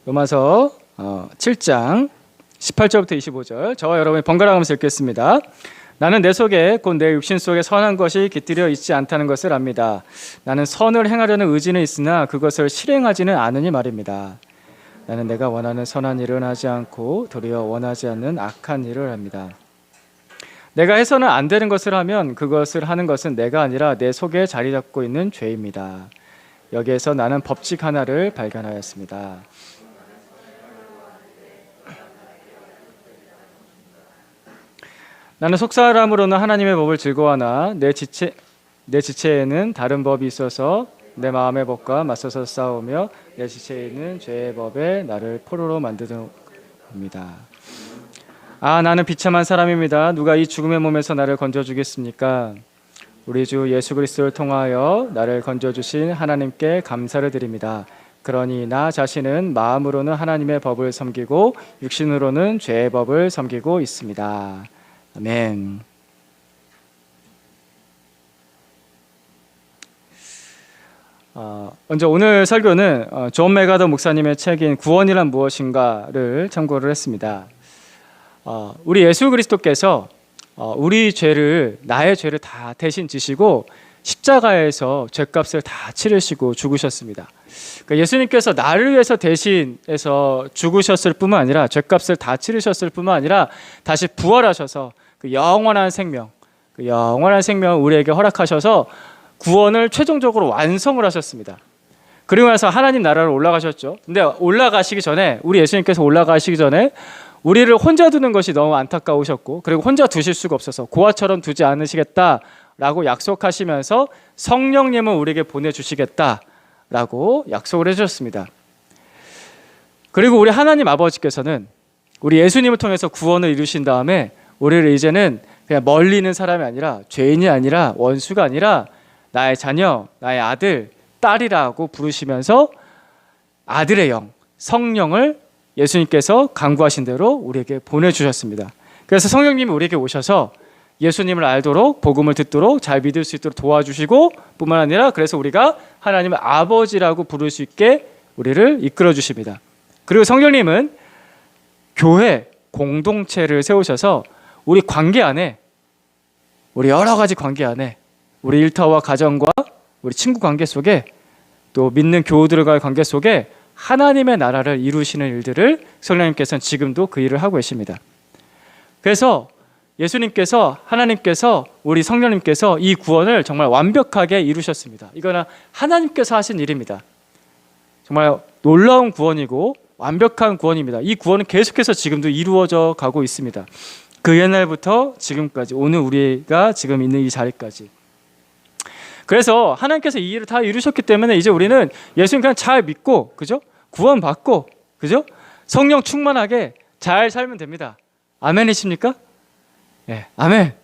로마서 7장 18절부터 25절 저와 여러분이 번갈아 가면서 읽겠습니다. 나는 내 속에 곧 내 육신 속에 선한 것이 깃들여 있지 않다는 것을 압니다. 나는 선을 행하려는 의지는 있으나 그것을 실행하지는 않으니 말입니다. 나는 내가 원하는 선한 일은 하지 않고 도리어 원하지 않는 악한 일을 합니다. 내가 해서는 안 되는 것을 하면 그것을 하는 것은 내가 아니라 내 속에 자리 잡고 있는 죄입니다. 여기에서 나는 법칙 하나를 발견하였습니다. 나는 속사람으로는 하나님의 법을 즐거워하나 내 지체에는 다른 법이 있어서 내 마음의 법과 맞서서 싸우며 내 지체에 있는 죄의 법에 나를 포로로 만드는입니다. 나는 비참한 사람입니다. 누가 이 죽음의 몸에서 나를 건져주겠습니까? 우리 주 예수 그리스도를 통하여 나를 건져주신 하나님께 감사를 드립니다. 그러니 나 자신은 마음으로는 하나님의 법을 섬기고 육신으로는 죄의 법을 섬기고 있습니다. 아멘. 먼저 오늘 설교는 존 메가더 목사님의 책인 구원이란 무엇인가를 참고를 했습니다. 우리 예수 그리스도께서 우리 죄를, 나의 죄를 다 대신 지시고 십자가에서 죄값을 다 치르시고 죽으셨습니다. 그러니까 예수님께서 나를 위해서 대신해서 죽으셨을 뿐만 아니라 죄값을 다 치르셨을 뿐만 아니라 다시 부활하셔서 그 영원한 생명을 우리에게 허락하셔서 구원을 최종적으로 완성을 하셨습니다. 그리고 나서 하나님 나라로 올라가셨죠. 근데 올라가시기 전에, 우리 예수님께서 올라가시기 전에 우리를 혼자 두는 것이 너무 안타까우셨고, 그리고 혼자 두실 수가 없어서 고아처럼 두지 않으시겠다라고 약속하시면서 성령님을 우리에게 보내주시겠다라고 약속을 해주셨습니다. 그리고 우리 하나님 아버지께서는 우리 예수님을 통해서 구원을 이루신 다음에 우리를 이제는 그냥 멀리 있는 사람이 아니라, 죄인이 아니라, 원수가 아니라 나의 자녀, 나의 아들, 딸이라고 부르시면서 아들의 영, 성령을 예수님께서 간구하신 대로 우리에게 보내주셨습니다. 그래서 성령님이 우리에게 오셔서 예수님을 알도록, 복음을 듣도록, 잘 믿을 수 있도록 도와주시고, 뿐만 아니라 그래서 우리가 하나님을 아버지라고 부를 수 있게 우리를 이끌어 주십니다. 그리고 성령님은 교회 공동체를 세우셔서 우리 관계 안에, 우리 여러 가지 관계 안에, 우리 일터와 가정과 우리 친구 관계 속에, 또 믿는 교우들과의 관계 속에 하나님의 나라를 이루시는 일들을 성령님께서는 지금도 그 일을 하고 계십니다. 그래서 예수님께서, 하나님께서, 우리 성령님께서 이 구원을 정말 완벽하게 이루셨습니다. 이거는 하나님께서 하신 일입니다. 정말 놀라운 구원이고 완벽한 구원입니다. 이 구원은 계속해서 지금도 이루어져 가고 있습니다. 그 옛날부터 지금까지, 오늘 우리가 지금 있는 이 자리까지. 그래서 하나님께서 이 일을 다 이루셨기 때문에 이제 우리는 예수님 그냥 잘 믿고, 그죠? 구원받고, 그죠? 성령 충만하게 잘 살면 됩니다. 아멘이십니까? 네, 아멘.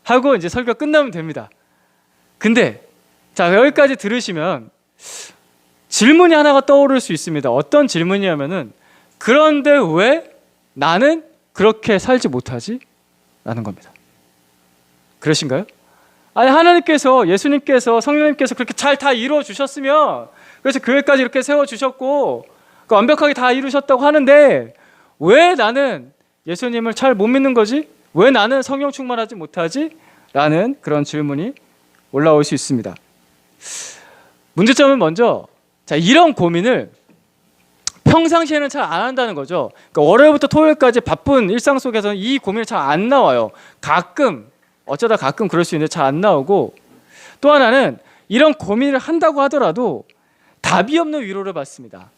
하고 이제 설교 끝나면 됩니다. 근데 자, 여기까지 들으시면 질문이 하나가 떠오를 수 있습니다. 어떤 질문이냐면은, 그런데 왜 나는 그렇게 살지 못하지? 라는 겁니다. 그러신가요? 아니, 하나님께서, 예수님께서, 성령님께서 그렇게 잘 다 이루어 주셨으면, 그래서 교회까지 이렇게 세워 주셨고 완벽하게 다 이루셨다고 하는데 왜 나는 예수님을 잘 못 믿는 거지? 왜 나는 성령 충만하지 못하지? 라는 그런 질문이 올라올 수 있습니다. 문제점은 먼저, 자, 이런 고민을 평상시에는 잘 안 한다는 거죠. 그러니까 월요일부터 토요일까지 바쁜 일상 속에서는 이 고민이 잘 안 나와요. 어쩌다 가끔 그럴 수 있는데 잘 안 나오고, 또 하나는 이런 고민을 한다고 하더라도 답이 없는 위로를 받습니다.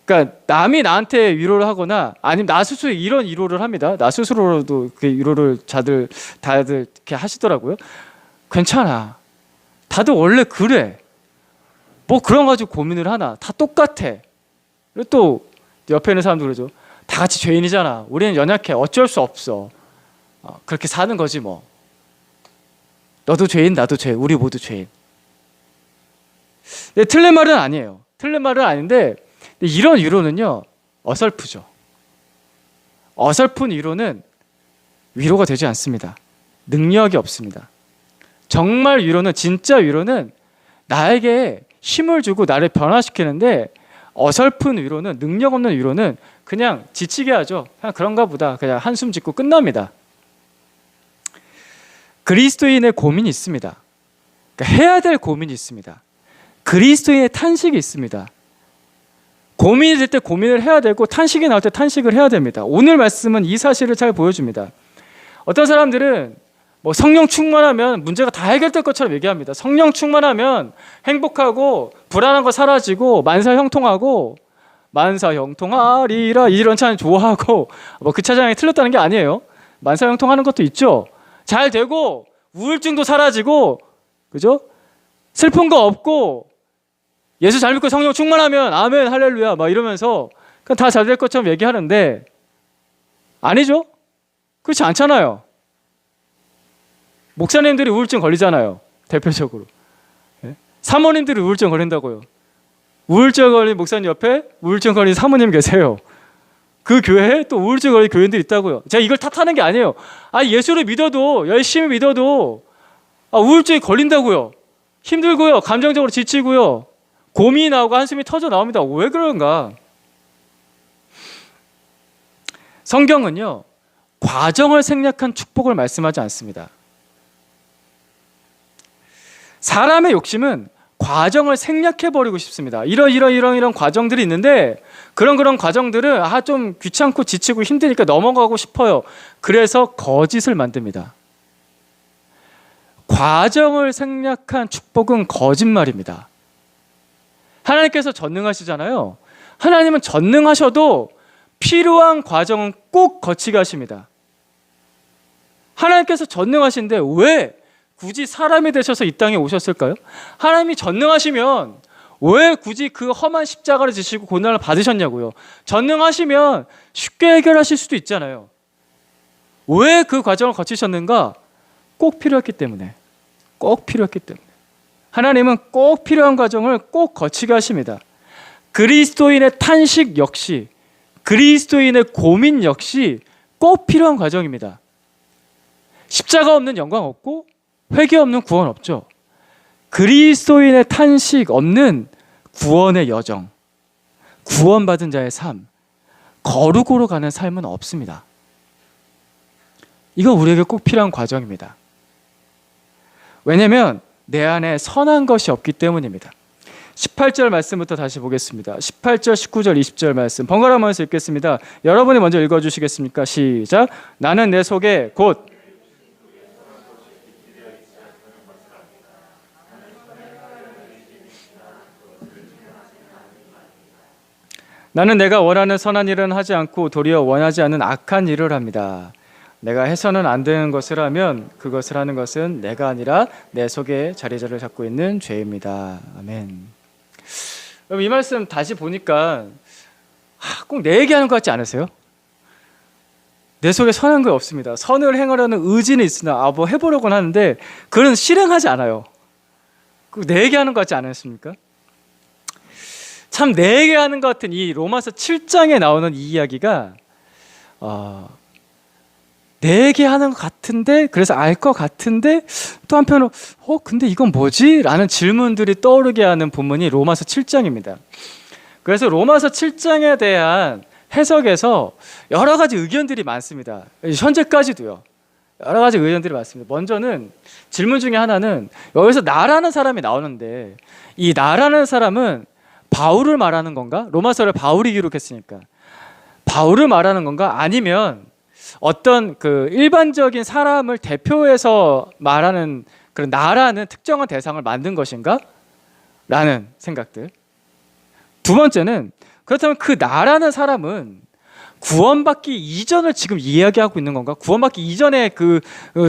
그러니까 남이 나한테 위로를 하거나 아니면 나 스스로 이런 위로를 합니다. 나 스스로도 그 위로를 다들 이렇게 하시더라고요. 괜찮아. 다들 원래 그래. 뭐 그런 가지고 고민을 하나. 다 똑같아. 그리고 또 옆에 있는 사람도 그러죠. 다 같이 죄인이잖아. 우리는 연약해. 어쩔 수 없어. 그렇게 사는 거지 뭐. 너도 죄인, 나도 죄인, 우리 모두 죄인. 네, 틀린 말은 아니에요. 틀린 말은 아닌데 이런 위로는요, 어설프죠. 어설픈 위로는 위로가 되지 않습니다. 능력이 없습니다. 정말 위로는, 진짜 위로는 나에게 힘을 주고 나를 변화시키는데 어설픈 위로는, 능력 없는 위로는 그냥 지치게 하죠. 그냥 그런가 보다, 그냥 한숨 짓고 끝납니다. 그리스도인의 고민이 있습니다. 그러니까 해야 될 고민이 있습니다. 그리스도인의 탄식이 있습니다. 고민이 될 때 고민을 해야 되고 탄식이 나올 때 탄식을 해야 됩니다. 오늘 말씀은 이 사실을 잘 보여줍니다. 어떤 사람들은 뭐 성령 충만하면 문제가 다 해결될 것처럼 얘기합니다. 성령 충만하면 행복하고 불안한 거 사라지고 만사형통하고, 만사형통하리라 이런 찬양 좋아하고, 뭐 그 찬양이 틀렸다는 게 아니에요. 만사형통하는 것도 있죠. 잘 되고 우울증도 사라지고, 그죠? 슬픈 거 없고, 예수 잘 믿고 성령 충만하면 아멘 할렐루야 막 이러면서 그냥 다 잘 될 것처럼 얘기하는데 아니죠? 그렇지 않잖아요. 목사님들이 우울증 걸리잖아요. 대표적으로. 사모님들이 우울증 걸린다고요. 우울증 걸린 목사님 옆에 우울증 걸린 사모님 계세요. 그 교회에 또 우울증 걸린 교인들이 있다고요. 제가 이걸 탓하는 게 아니에요. 예수를 믿어도, 열심히 믿어도 우울증이 걸린다고요. 힘들고요. 감정적으로 지치고요. 고민이 나오고 한숨이 터져 나옵니다. 왜 그런가? 성경은요, 과정을 생략한 축복을 말씀하지 않습니다. 사람의 욕심은 과정을 생략해버리고 싶습니다. 이런 과정들이 있는데 그런 과정들은 좀 귀찮고 지치고 힘드니까 넘어가고 싶어요. 그래서 거짓을 만듭니다. 과정을 생략한 축복은 거짓말입니다. 하나님께서 전능하시잖아요. 하나님은 전능하셔도 필요한 과정은 꼭 거치게 하십니다. 하나님께서 전능하신데 왜 굳이 사람이 되셔서 이 땅에 오셨을까요? 하나님이 전능하시면 왜 굳이 그 험한 십자가를 지시고 고난을 받으셨냐고요. 전능하시면 쉽게 해결하실 수도 있잖아요. 왜 그 과정을 거치셨는가? 꼭 필요했기 때문에. 꼭 필요했기 때문에. 하나님은 꼭 필요한 과정을 꼭 거치게 하십니다. 그리스도인의 탄식 역시, 그리스도인의 고민 역시 꼭 필요한 과정입니다. 십자가 없는 영광 없고 회개 없는 구원 없죠. 그리스도인의 탄식 없는 구원의 여정, 구원받은 자의 삶, 거룩으로 가는 삶은 없습니다. 이거 우리에게 꼭 필요한 과정입니다. 왜냐하면 내 안에 선한 것이 없기 때문입니다. 18절 말씀부터 다시 보겠습니다. 18절, 19절, 20절 말씀 번갈아가면서 읽겠습니다. 여러분이 먼저 읽어주시겠습니까? 시작. 나는 내 속에 곧 나는 내가 원하는 선한 일은 하지 않고 도리어 원하지 않는 악한 일을 합니다. 내가 해서는 안 되는 것을 하면 그것을 하는 것은 내가 아니라 내 속에 자리를 잡고 있는 죄입니다. 아멘. 여러분 이 말씀 다시 보니까 꼭 내 얘기하는 것 같지 않으세요? 내 속에 선한 거 없습니다. 선을 행하려는 의지는 있으나 뭐 해보려고는 하는데 그건 실행하지 않아요. 내 얘기하는 것 같지 않으십니까? 참 내 얘기하는 것 같은 이 로마서 7장에 나오는 이 이야기가 내 얘기하는 것 같은데 그래서 알 것 같은데 또 한편으로 근데 이건 뭐지? 라는 질문들이 떠오르게 하는 본문이 로마서 7장입니다. 그래서 로마서 7장에 대한 해석에서 여러 가지 의견들이 많습니다. 현재까지도요. 여러 가지 의견들이 많습니다. 먼저는 질문 중에 하나는 여기서 나라는 사람이 나오는데 이 나라는 사람은 바울을 말하는 건가? 로마서를 바울이 기록했으니까 바울을 말하는 건가? 아니면 어떤 그 일반적인 사람을 대표해서 말하는 그런 나라는 특정한 대상을 만든 것인가? 라는 생각들. 두 번째는 그렇다면 그 나라는 사람은 구원받기 이전을 지금 이야기하고 있는 건가? 구원받기 이전에 그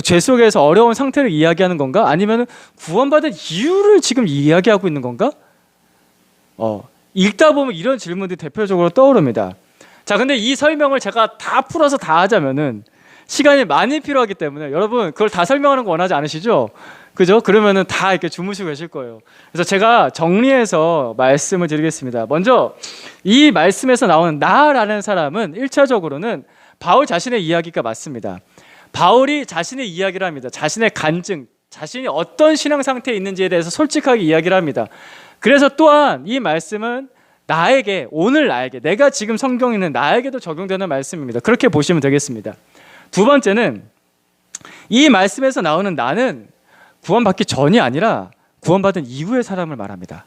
죄 속에서 어려운 상태를 이야기하는 건가? 아니면 구원받은 이유를 지금 이야기하고 있는 건가? 읽다 보면 이런 질문들이 대표적으로 떠오릅니다. 자, 근데 이 설명을 제가 다 풀어서 다 하자면은 시간이 많이 필요하기 때문에 여러분 그걸 다 설명하는 거 원하지 않으시죠? 그죠? 그러면은 다 이렇게 주무시고 계실 거예요. 그래서 제가 정리해서 말씀을 드리겠습니다. 먼저 이 말씀에서 나오는 나라는 사람은 1차적으로는 바울 자신의 이야기가 맞습니다. 바울이 자신의 이야기를 합니다. 자신의 간증, 자신이 어떤 신앙 상태에 있는지에 대해서 솔직하게 이야기를 합니다. 그래서 또한 이 말씀은 나에게, 오늘 나에게, 내가 지금 성경에 있는 나에게도 적용되는 말씀입니다. 그렇게 보시면 되겠습니다. 두 번째는 이 말씀에서 나오는 나는 구원받기 전이 아니라 구원받은 이후의 사람을 말합니다.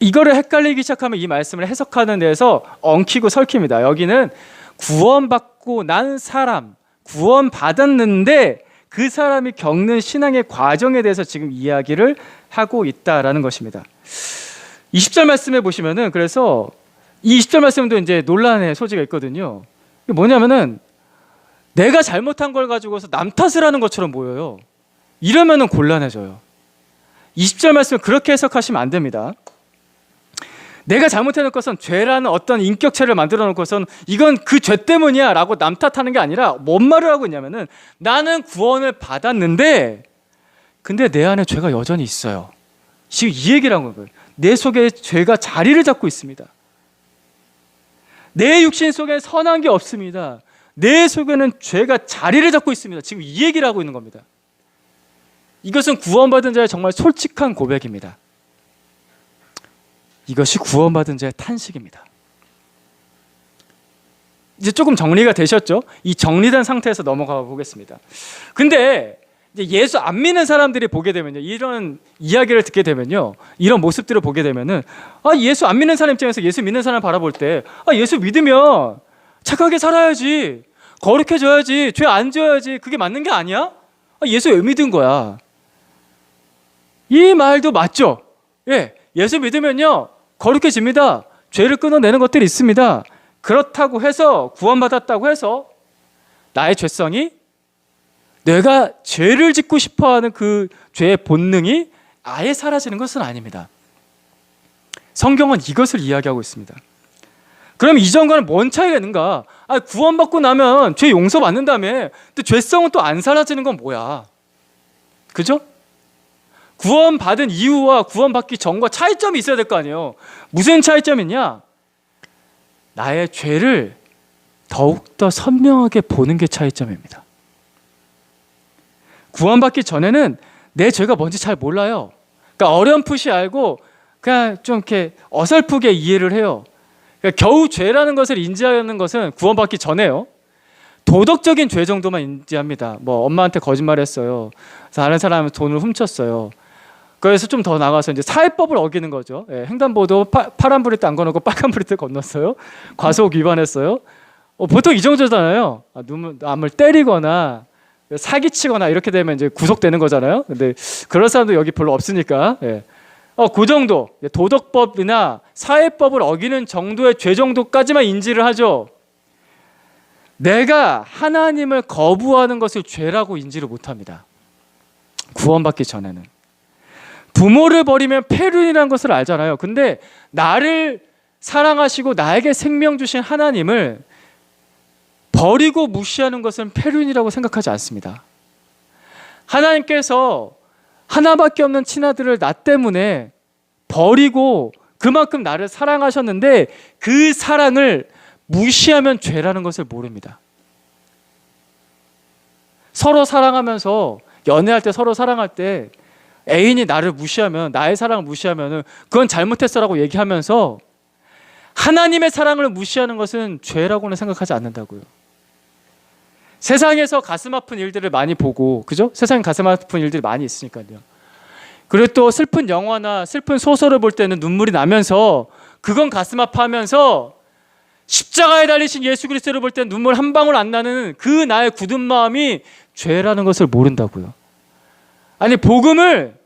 이거를 헷갈리기 시작하면 이 말씀을 해석하는 데에서 엉키고 설킵니다. 여기는 구원받고 난 사람, 구원받았는데 그 사람이 겪는 신앙의 과정에 대해서 지금 이야기를 하고 있다라는 것입니다. 20절 말씀에 보시면은, 그래서 이 20절 말씀도 이제 논란의 소지가 있거든요. 이게 뭐냐면은 내가 잘못한 걸 가지고서 남 탓을 하는 것처럼 보여요. 이러면은 곤란해져요. 20절 말씀을 그렇게 해석하시면 안 됩니다. 내가 잘못해놓은 것은 죄라는 어떤 인격체를 만들어 놓고선 이건 그 죄 때문이야 라고 남 탓하는 게 아니라 뭔 말을 하고 있냐면은 나는 구원을 받았는데 근데 내 안에 죄가 여전히 있어요. 지금 이 얘기를 한 거예요. 내 속에 죄가 자리를 잡고 있습니다. 내 육신 속에 선한 게 없습니다. 내 속에는 죄가 자리를 잡고 있습니다. 지금 이 얘기를 하고 있는 겁니다. 이것은 구원받은 자의 정말 솔직한 고백입니다. 이것이 구원받은 자의 탄식입니다. 이제 조금 정리가 되셨죠? 이 정리된 상태에서 넘어가 보겠습니다. 근데 이제 예수 안 믿는 사람들이 보게 되면요, 이런 이야기를 듣게 되면요, 이런 모습들을 보게 되면은 예수 안 믿는 사람 입장에서 예수 믿는 사람 바라볼 때 예수 믿으면 착하게 살아야지, 거룩해져야지, 죄 안 지어야지, 그게 맞는 게 아니야? 예수 왜 믿은 거야? 이 말도 맞죠? 예, 예수 믿으면요 거룩해집니다. 죄를 끊어내는 것들이 있습니다. 그렇다고 해서 구원받았다고 해서 나의 죄성이, 내가 죄를 짓고 싶어하는 그 죄의 본능이 아예 사라지는 것은 아닙니다. 성경은 이것을 이야기하고 있습니다. 그럼 이전과는 뭔 차이가 있는가? 구원받고 나면 죄 용서받는다며, 근데 죄성은 또 안 사라지는 건 뭐야? 그죠? 구원받은 이후와 구원받기 전과 차이점이 있어야 될 거 아니에요. 무슨 차이점이 있냐? 나의 죄를 더욱더 선명하게 보는 게 차이점입니다. 구원받기 전에는 내 죄가 뭔지 잘 몰라요. 그러니까 어렴풋이 알고 그냥 좀 이렇게 어설프게 이해를 해요. 그러니까 겨우 죄라는 것을 인지하는 것은 구원받기 전에요. 도덕적인 죄 정도만 인지합니다. 뭐 엄마한테 거짓말했어요. 다른 사람 돈을 훔쳤어요. 그래서 좀 더 나가서 이제 사회법을 어기는 거죠. 예, 횡단보도 파란 불일 때 안 건너고 빨간 불일 때 건넜어요. 과속 위반했어요. 보통 이 정도잖아요. 남을 때리거나 사기치거나 이렇게 되면 이제 구속되는 거잖아요. 근데 그런 사람도 여기 별로 없으니까. 예. 그 정도, 도덕법이나 사회법을 어기는 정도의 죄 정도까지만 인지를 하죠. 내가 하나님을 거부하는 것을 죄라고 인지를 못합니다. 구원받기 전에는. 부모를 버리면 폐륜이라는 것을 알잖아요. 근데 나를 사랑하시고 나에게 생명 주신 하나님을 버리고 무시하는 것은 폐륜이라고 생각하지 않습니다. 하나님께서 하나밖에 없는 친아들을 나 때문에 버리고 그만큼 나를 사랑하셨는데 그 사랑을 무시하면 죄라는 것을 모릅니다. 서로 사랑하면서, 연애할 때 서로 사랑할 때 애인이 나를 무시하면, 나의 사랑을 무시하면 그건 잘못했어라고 얘기하면서 하나님의 사랑을 무시하는 것은 죄라고는 생각하지 않는다고요. 세상에서 가슴 아픈 일들을 많이 보고, 그죠? 세상에 가슴 아픈 일들이 많이 있으니까요. 그리고 또 슬픈 영화나 슬픈 소설을 볼 때는 눈물이 나면서 그건 가슴 아파하면서 십자가에 달리신 예수 그리스도를 볼 때 눈물 한 방울 안 나는 그 나의 굳은 마음이 죄라는 것을 모른다고요. 아니, 복음을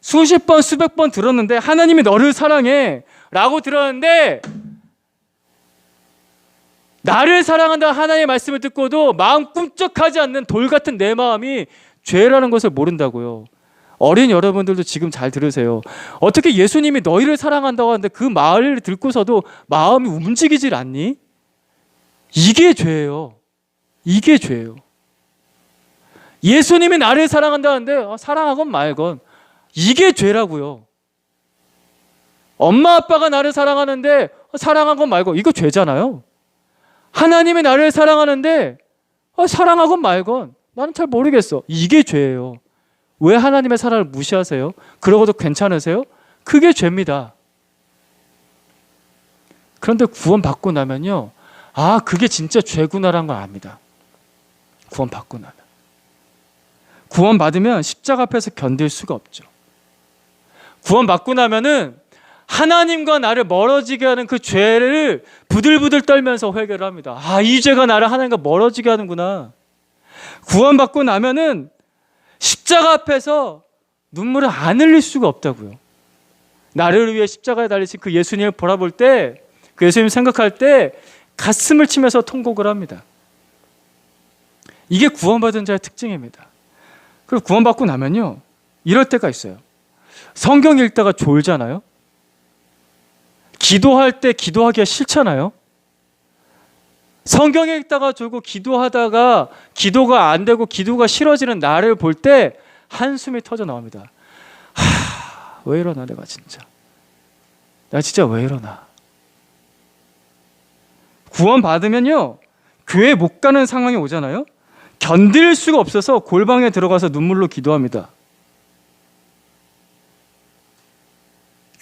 수십 번 수백 번 들었는데 하나님이 너를 사랑해 라고 들었는데 나를 사랑한다 하나님의 말씀을 듣고도 마음 꿈쩍하지 않는 돌 같은 내 마음이 죄라는 것을 모른다고요. 어린 여러분들도 지금 잘 들으세요. 어떻게 예수님이 너희를 사랑한다고 하는데 그 말을 듣고서도 마음이 움직이질 않니? 이게 죄예요. 이게 죄예요. 예수님이 나를 사랑한다는데 사랑하건 말건 이게 죄라고요. 엄마 아빠가 나를 사랑하는데 사랑하건 말건 이거 죄잖아요. 하나님이 나를 사랑하는데 사랑하건 말건 나는 잘 모르겠어. 이게 죄예요. 왜 하나님의 사랑을 무시하세요? 그러고도 괜찮으세요? 그게 죄입니다. 그런데 구원받고 나면요, 아, 그게 진짜 죄구나라는 걸 압니다. 구원받고 나면. 구원받으면 십자가 앞에서 견딜 수가 없죠. 구원받고 나면은 하나님과 나를 멀어지게 하는 그 죄를 부들부들 떨면서 회개를 합니다. 아, 이 죄가 나를 하나님과 멀어지게 하는구나. 구원받고 나면은 십자가 앞에서 눈물을 안 흘릴 수가 없다고요. 나를 위해 십자가에 달리신 그 예수님을 바라볼 때, 그 예수님 생각할 때 가슴을 치면서 통곡을 합니다. 이게 구원받은 자의 특징입니다. 그리고 구원받고 나면요, 이럴 때가 있어요. 성경 읽다가 졸잖아요. 기도할 때 기도하기가 싫잖아요. 성경 읽다가 졸고 기도하다가 기도가 안 되고 기도가 싫어지는 나를 볼 때 한숨이 터져 나옵니다. 왜 이러나 내가 진짜. 나 진짜 왜 이러나. 구원받으면요, 교회 못 가는 상황이 오잖아요. 견딜 수가 없어서 골방에 들어가서 눈물로 기도합니다.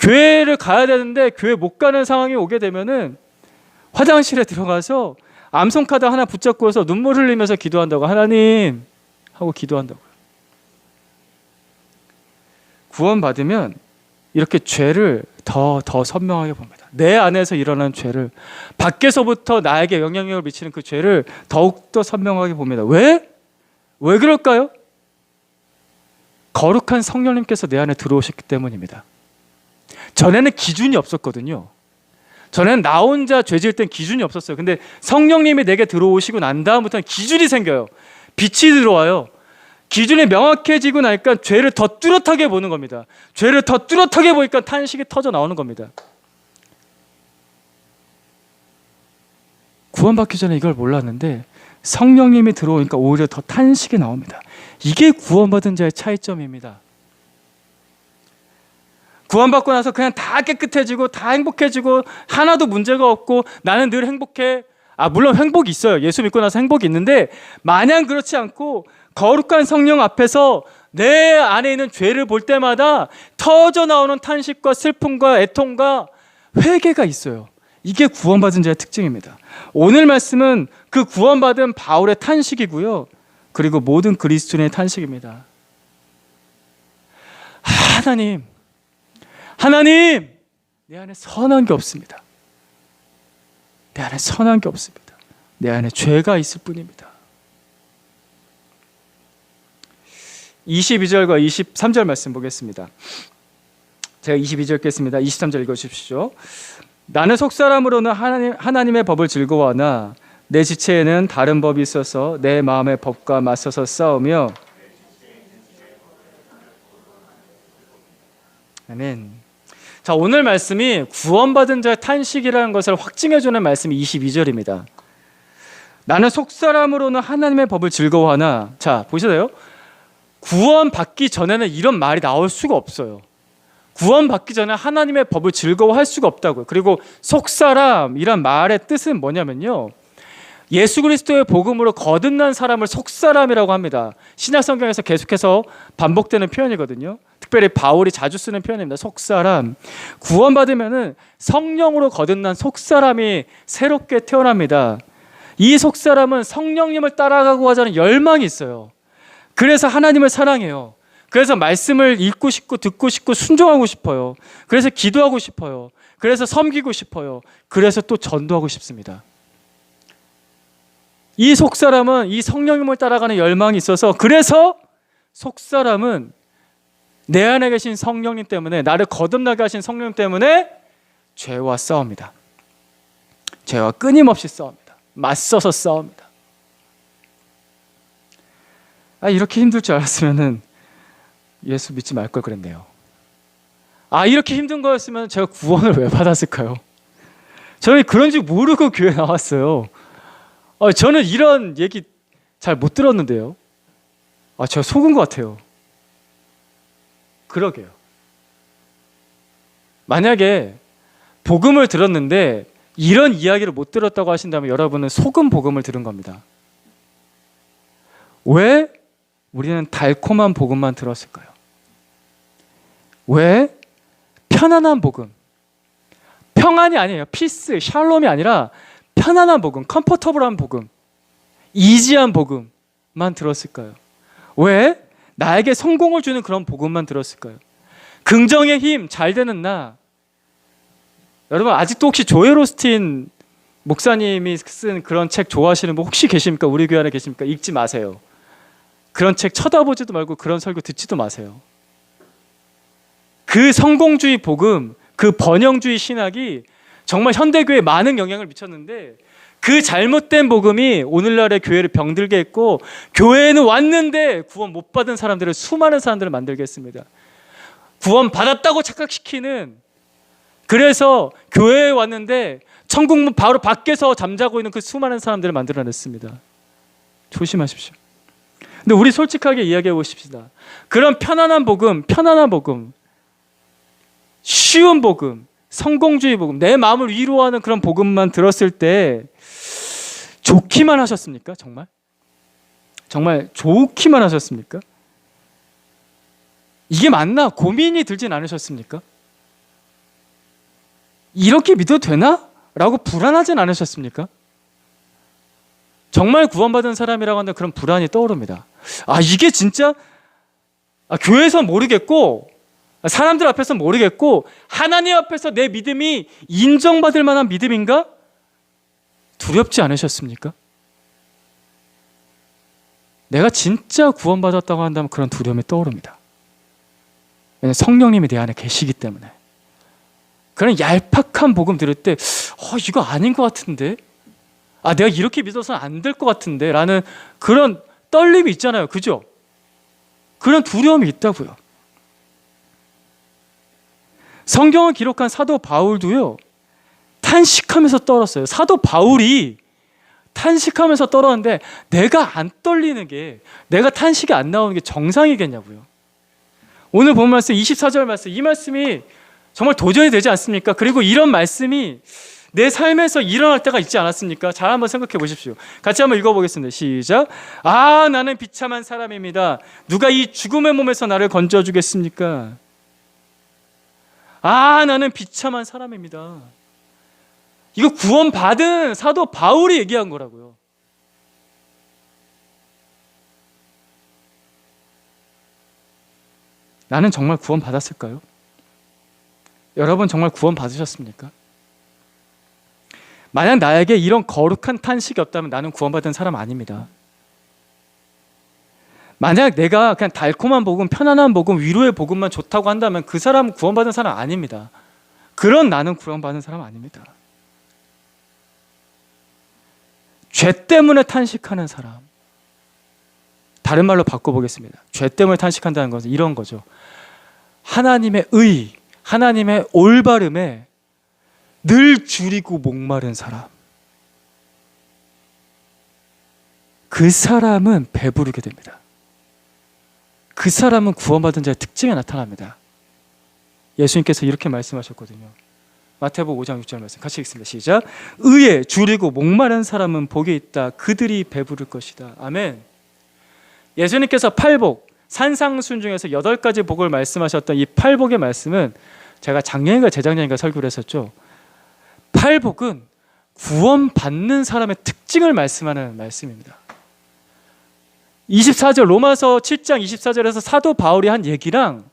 교회를 가야 되는데 교회 못 가는 상황이 오게 되면은 화장실에 들어가서 암송카드 하나 붙잡고서 눈물 흘리면서 기도한다고. 하나님 하고 기도한다고요. 구원받으면 이렇게 죄를 더 선명하게 봅니다. 내 안에서 일어나는 죄를, 밖에서부터 나에게 영향력을 미치는 그 죄를 더욱더 선명하게 봅니다. 왜? 왜 그럴까요? 거룩한 성령님께서 내 안에 들어오셨기 때문입니다. 전에는 기준이 없었거든요. 전에는 나 혼자 죄 지을 땐 기준이 없었어요. 근데 성령님이 내게 들어오시고 난 다음부터는 기준이 생겨요. 빛이 들어와요. 기준이 명확해지고 나니까 죄를 더 뚜렷하게 보는 겁니다. 죄를 더 뚜렷하게 보니까 탄식이 터져 나오는 겁니다. 구원받기 전에 이걸 몰랐는데 성령님이 들어오니까 오히려 더 탄식이 나옵니다. 이게 구원받은 자의 차이점입니다. 구원받고 나서 그냥 다 깨끗해지고 다 행복해지고 하나도 문제가 없고 나는 늘 행복해. 물론 행복이 있어요. 예수 믿고 나서 행복이 있는데 마냥 그렇지 않고 거룩한 성령 앞에서 내 안에 있는 죄를 볼 때마다 터져 나오는 탄식과 슬픔과 애통과 회개가 있어요. 이게 구원받은 자의 특징입니다. 오늘 말씀은 그 구원받은 바울의 탄식이고요. 그리고 모든 그리스도인의 탄식입니다. 하나님, 내 안에 선한 게 없습니다. 내 안에 선한 게 없습니다. 내 안에 죄가 있을 뿐입니다. 22절과 23절 말씀 보겠습니다. 제가 22절 읽겠습니다. 23절 읽어주십시오. 나는 속사람으로는 하나님의 법을 즐거워하나 내 지체에는 다른 법이 있어서 내 마음의 법과 맞서서 싸우며. 아멘. 자, 오늘 말씀이 구원받은 자의 탄식이라는 것을 확증해주는 말씀이 22절입니다. 나는 속사람으로는 하나님의 법을 즐거워하나. 자, 보시세요. 구원받기 전에는 이런 말이 나올 수가 없어요. 구원받기 전에 하나님의 법을 즐거워할 수가 없다고요. 그리고 속사람이란 말의 뜻은 뭐냐면요, 예수 그리스도의 복음으로 거듭난 사람을 속사람이라고 합니다. 신약 성경에서 계속해서 반복되는 표현이거든요. 특별히 바울이 자주 쓰는 표현입니다. 속사람. 구원받으면은 성령으로 거듭난 속사람이 새롭게 태어납니다. 이 속사람은 성령님을 따라가고 하자는 열망이 있어요. 그래서 하나님을 사랑해요. 그래서 말씀을 읽고 싶고 듣고 싶고 순종하고 싶어요. 그래서 기도하고 싶어요. 그래서 섬기고 싶어요. 그래서 또 전도하고 싶습니다. 이 속사람은 이 성령님을 따라가는 열망이 있어서, 그래서 속사람은 내 안에 계신 성령님 때문에, 나를 거듭나게 하신 성령님 때문에 죄와 싸웁니다. 죄와 끊임없이 싸웁니다. 맞서서 싸웁니다. 이렇게 힘들 줄 알았으면 예수 믿지 말 걸 그랬네요. 이렇게 힘든 거였으면 제가 구원을 왜 받았을까요? 저는 그런 줄 모르고 교회 나왔어요. 저는 이런 얘기 잘 못 들었는데요. 제가 속은 것 같아요. 그러게요. 만약에 복음을 들었는데 이런 이야기를 못 들었다고 하신다면 여러분은 속은 복음을 들은 겁니다. 왜 우리는 달콤한 복음만 들었을까요? 왜 편안한 복음, 평안이 아니에요. 피스, 샬롬이 아니라 편안한 복음, 컴포터블한 복음, 이지한 복음만 들었을까요? 왜? 나에게 성공을 주는 그런 복음만 들었을까요? 긍정의 힘, 잘 되는 나. 여러분 아직도 혹시 조엘 오스틴 목사님이 쓴 그런 책 좋아하시는 분 혹시 계십니까? 우리 교회 안에 계십니까? 읽지 마세요. 그런 책 쳐다보지도 말고 그런 설교 듣지도 마세요. 그 성공주의 복음, 그 번영주의 신학이 정말 현대교회에 많은 영향을 미쳤는데 그 잘못된 복음이 오늘날의 교회를 병들게 했고 교회에는 왔는데 구원 못 받은 사람들을 수많은 사람들을 만들게 했습니다. 구원 받았다고 착각시키는, 그래서 교회에 왔는데 천국문 바로 밖에서 잠자고 있는 그 수많은 사람들을 만들어냈습니다. 조심하십시오. 근데 우리 솔직하게 이야기해 보십시다. 그런 편안한 복음, 쉬운 복음, 성공주의 복음, 내 마음을 위로하는 그런 복음만 들었을 때 좋기만 하셨습니까? 정말 좋기만 하셨습니까? 이게 맞나? 고민이 들진 않으셨습니까? 이렇게 믿어도 되나? 라고 불안하진 않으셨습니까? 정말 구원받은 사람이라고 하는 그런 불안이 떠오릅니다. 이게 진짜 교회에서 모르겠고 사람들 앞에서 모르겠고 하나님 앞에서 내 믿음이 인정받을 만한 믿음인가? 두렵지 않으셨습니까? 내가 진짜 구원받았다고 한다면 그런 두려움이 떠오릅니다. 왜냐하면 성령님이 내 안에 계시기 때문에. 그런 얄팍한 복음 들을 때 이거 아닌 것 같은데, 내가 이렇게 믿어서는 안 될 것 같은데 라는 그런 떨림이 있잖아요. 그죠? 그런 두려움이 있다고요. 성경을 기록한 사도 바울도요, 탄식하면서 떨었어요. 사도 바울이 탄식하면서 떨었는데 내가 안 떨리는 게, 내가 탄식이 안 나오는 게 정상이겠냐고요. 오늘 본 말씀 24절 말씀, 이 말씀이 정말 도전이 되지 않습니까? 그리고 이런 말씀이 내 삶에서 일어날 때가 있지 않았습니까? 잘 한번 생각해 보십시오. 같이 한번 읽어보겠습니다. 시작. 나는 비참한 사람입니다. 누가 이 죽음의 몸에서 나를 건져주겠습니까? 나는 비참한 사람입니다. 이거 구원받은 사도 바울이 얘기한 거라고요. 나는 정말 구원받았을까요? 여러분 정말 구원받으셨습니까? 만약 나에게 이런 거룩한 탄식이 없다면 나는 구원받은 사람 아닙니다. 만약 내가 그냥 달콤한 복음, 편안한 복음, 위로의 복음만 좋다고 한다면 그 사람은 구원받은 사람 아닙니다. 그런 나는 구원받은 사람 아닙니다. 죄 때문에 탄식하는 사람. 다른 말로 바꿔보겠습니다. 죄 때문에 탄식한다는 것은 이런 거죠. 하나님의 의, 하나님의 올바름에 늘 줄이고 목마른 사람. 그 사람은 배부르게 됩니다. 그 사람은 구원받은 자의 특징에 나타납니다. 예수님께서 이렇게 말씀하셨거든요. 마태복음 5장 6절 말씀 같이 읽습니다. 시작. 의에 줄이고 목마른 사람은 복이 있다. 그들이 배부를 것이다. 아멘. 예수님께서 팔복, 산상순 중에서 8가지 복을 말씀하셨던 이 팔복의 말씀은 제가 작년인가 재작년인가 설교를 했었죠. 팔복은 구원받는 사람의 특징을 말씀하는 말씀입니다. 24절 로마서 7장 24절에서 사도 바울이 한 얘기랑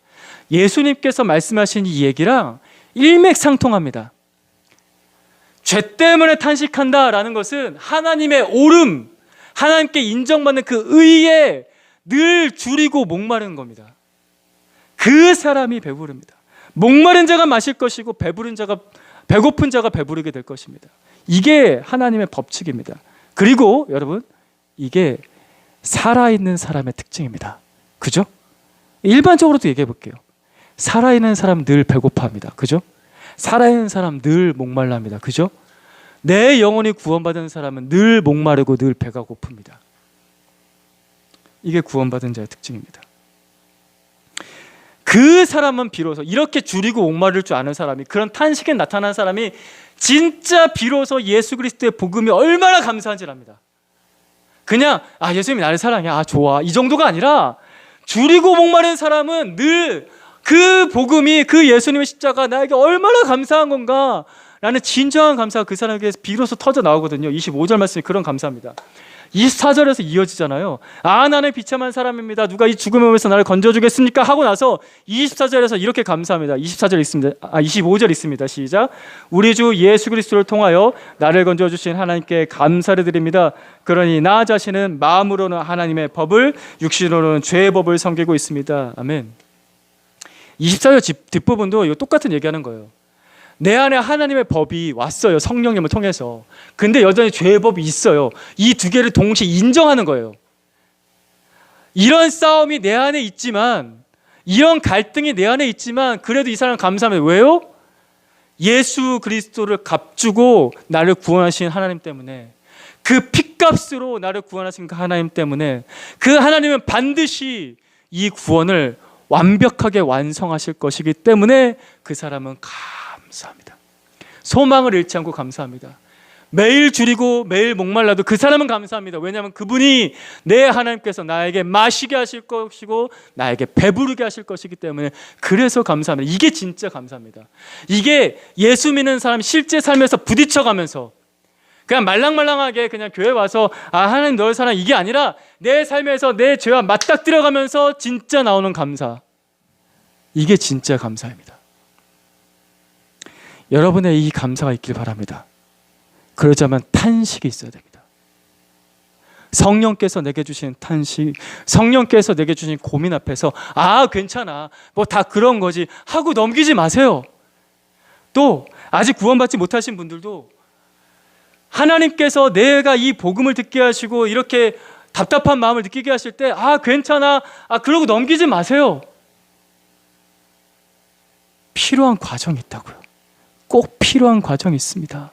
예수님께서 말씀하신 이 얘기랑 일맥상통합니다. 죄 때문에 탄식한다라는 것은 하나님의 옳음, 하나님께 인정받는 그 의에 늘 줄이고 목마른 겁니다. 그 사람이 배부릅니다. 목마른 자가 마실 것이고 배고픈 자가 배부르게 될 것입니다. 이게 하나님의 법칙입니다. 그리고 여러분, 이게 살아있는 사람의 특징입니다. 그죠? 일반적으로도 얘기해 볼게요. 살아있는 사람 늘 배고파합니다. 그죠? 살아있는 사람 늘 목말라합니다. 그죠? 내 영혼이 구원받은 사람은 늘 목마르고 늘 배가 고픕니다. 이게 구원받은 자의 특징입니다. 그 사람은 비로소 이렇게 줄이고 목마를 줄 아는 사람이, 그런 탄식에 나타난 사람이 진짜 비로소 예수 그리스도의 복음이 얼마나 감사한지 압니다. 그냥 예수님이 나를 사랑해, 좋아, 이 정도가 아니라 줄이고 목마른 사람은 늘 그 복음이, 그 예수님의 십자가 나에게 얼마나 감사한 건가, 라는 진정한 감사가 그 사람에게서 비로소 터져 나오거든요. 25절 말씀이 그런 감사입니다. 24절에서 이어지잖아요. 아, 나는 비참한 사람입니다. 누가 이 죽음의 몸에서 나를 건져주겠습니까? 하고 나서 24절에서 이렇게 감사합니다. 24절 있습니다. 25절 있습니다. 시작. 우리 주 예수 그리스도를 통하여 나를 건져주신 하나님께 감사를 드립니다. 그러니 나 자신은 마음으로는 하나님의 법을, 육신으로는 죄의 법을 섬기고 있습니다. 아멘. 24절 뒷부분도 이거 똑같은 얘기하는 거예요. 내 안에 하나님의 법이 왔어요. 성령님을 통해서. 근데 여전히 죄의 법이 있어요. 이 두 개를 동시에 인정하는 거예요. 이런 싸움이 내 안에 있지만, 이런 갈등이 내 안에 있지만 그래도 이 사람은 감사합니다. 왜요? 예수 그리스도를 값주고 나를 구원하신 하나님 때문에, 그 핏값으로 나를 구원하신 그 하나님 때문에, 그 하나님은 반드시 이 구원을 완벽하게 완성하실 것이기 때문에 그 사람은 감사합니다. 소망을 잃지 않고 감사합니다. 매일 줄이고 매일 목말라도 그 사람은 감사합니다. 왜냐하면 그분이 내 하나님께서 나에게 마시게 하실 것이고 나에게 배부르게 하실 것이기 때문에, 그래서 감사합니다. 이게 진짜 감사합니다. 이게 예수 믿는 사람 실제 삶에서 부딪혀가면서 그냥 말랑말랑하게 그냥 교회 와서 아, 하나님 너를 사랑, 이게 아니라 내 삶에서 내 죄와 맞닥뜨려가면서 진짜 나오는 감사, 이게 진짜 감사입니다. 여러분의 이 감사가 있길 바랍니다. 그러자면 탄식이 있어야 됩니다. 성령께서 내게 주신 탄식, 성령께서 내게 주신 고민 앞에서 아, 괜찮아, 뭐 다 그런 거지 하고 넘기지 마세요. 또 아직 구원받지 못하신 분들도 하나님께서 내가 이 복음을 듣게 하시고 이렇게 답답한 마음을 느끼게 하실 때 아, 괜찮아, 아, 그러고 넘기지 마세요. 필요한 과정이 있다고요. 꼭 필요한 과정이 있습니다.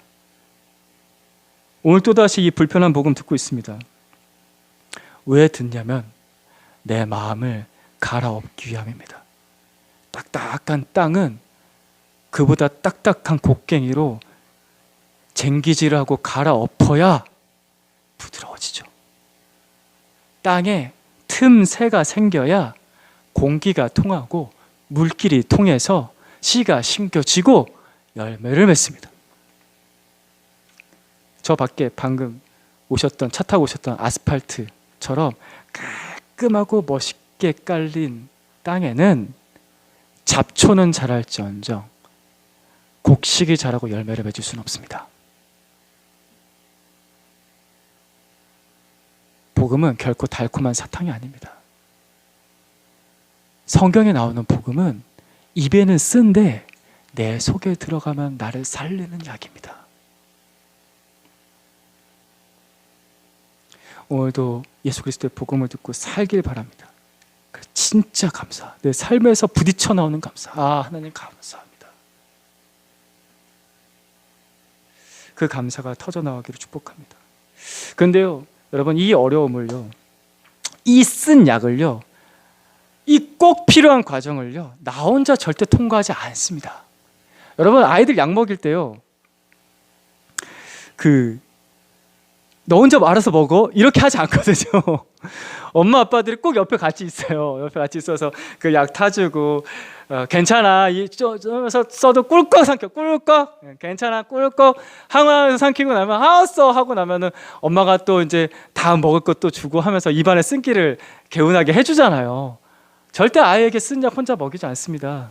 오늘 또다시 이 불편한 복음 듣고 있습니다. 왜 듣냐면 내 마음을 갈아엎기 위함입니다. 딱딱한 땅은 그보다 딱딱한 곡괭이로 쟁기질하고 갈아엎어야 부드러워지죠. 땅에 틈새가 생겨야 공기가 통하고 물길이 통해서 씨가 심겨지고 열매를 맺습니다. 저 밖에 방금 차 타고 오셨던 아스팔트처럼 깔끔하고 멋있게 깔린 땅에는 잡초는 자랄지언정 곡식이 자라고 열매를 맺을 수는 없습니다. 복음은 결코 달콤한 사탕이 아닙니다. 성경에 나오는 복음은 입에는 쓴데 내 속에 들어가면 나를 살리는 약입니다. 오늘도 예수 그리스도의 복음을 듣고 살길 바랍니다. 진짜 감사, 내 삶에서 부딪혀 나오는 감사. 아, 하나님 감사합니다. 그 감사가 터져 나오기를 축복합니다. 그런데요, 여러분, 이 어려움을요, 이 쓴 약을요, 이 꼭 필요한 과정을요, 나 혼자 절대 통과하지 않습니다. 여러분, 아이들 약 먹일 때요, 너 혼자 알아서 먹어? 이렇게 하지 않거든요. 엄마 아빠들이 꼭 옆에 같이 있어요. 옆에 같이 있어서 그 약 타주고 괜찮아, 이러면서 써도 꿀꺽 삼켜, 꿀꺽, 괜찮아, 꿀꺽 항아에서 삼키고 나면 알았어 하고 나면은 엄마가 또 이제 다음 먹을 것도 주고 하면서 입안에 쓴기를 개운하게 해주잖아요. 절대 아이에게 쓴 약 혼자 먹이지 않습니다.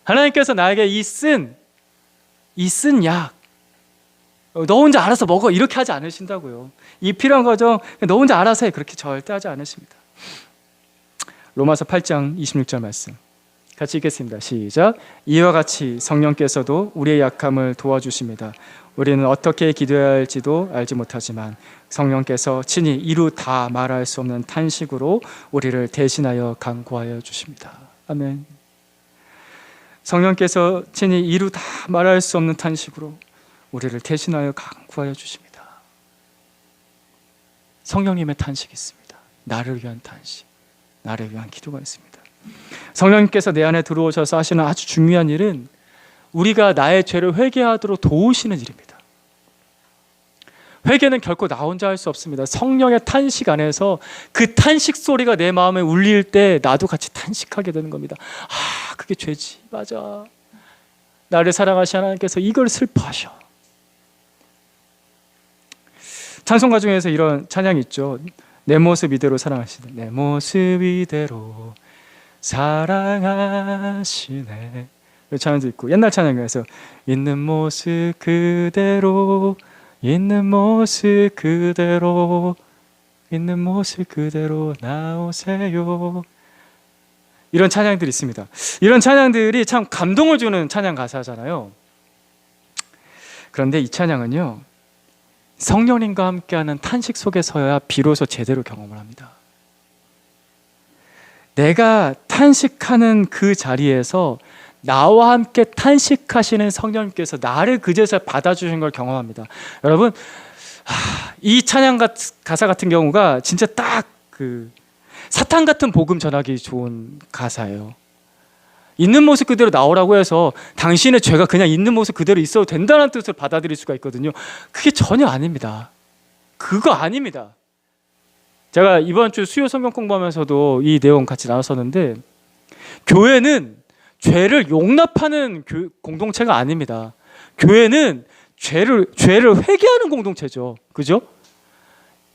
하나님께서 나에게 이 쓴 약, 너 혼자 알아서 먹어, 이렇게 하지 않으신다고요. 이 필요한 과정 너 혼자 알아서 해, 그렇게 절대 하지 않으십니다. 로마서 8장 26절 말씀 같이 읽겠습니다. 시작. 이와 같이 성령께서도 우리의 약함을 도와주십니다. 우리는 어떻게 기도해야 할지도 알지 못하지만 성령께서 친히 이루 다 말할 수 없는 탄식으로 우리를 대신하여 간구하여 주십니다. 아멘. 성령께서 친히 이루 다 말할 수 없는 탄식으로 우리를 대신하여 간구하여 주십니다. 성령님의 탄식이 있습니다. 나를 위한 탄식, 나를 위한 기도가 있습니다. 성령님께서 내 안에 들어오셔서 하시는 아주 중요한 일은 우리가 나의 죄를 회개하도록 도우시는 일입니다. 회개는 결코 나 혼자 할 수 없습니다. 성령의 탄식 안에서 그 탄식 소리가 내 마음에 울릴 때 나도 같이 탄식하게 되는 겁니다. 아, 그게 죄지, 맞아. 나를 사랑하시는 하나님께서 이걸 슬퍼하셔. 찬송가 중에서 이런 찬양이 있죠. 내 모습 이대로 사랑하시네. 내 모습 이대로 사랑하시네. 이 찬양도 있고, 옛날 찬양에서 있는 모습 그대로, 있는 모습 그대로, 있는 모습 그대로 나오세요. 이런 찬양들이 있습니다. 이런 찬양들이 참 감동을 주는 찬양 가사잖아요. 그런데 이 찬양은요, 성령님과 함께하는 탄식 속에서야 비로소 제대로 경험을 합니다. 내가 탄식하는 그 자리에서 나와 함께 탄식하시는 성령님께서 나를 그 자리에서 받아주신 걸 경험합니다. 여러분, 이 찬양 가사 같은 경우가 진짜 딱 그 사탄 같은 복음 전하기 좋은 가사예요. 있는 모습 그대로 나오라고 해서 당신의 죄가 그냥 있는 모습 그대로 있어도 된다는 뜻을 받아들일 수가 있거든요. 그게 전혀 아닙니다. 그거 아닙니다. 제가 이번 주 수요 성경 공부하면서도 이 내용 같이 나눴었는데, 교회는 죄를 용납하는 공동체가 아닙니다. 교회는 죄를 회개하는 공동체죠. 그죠?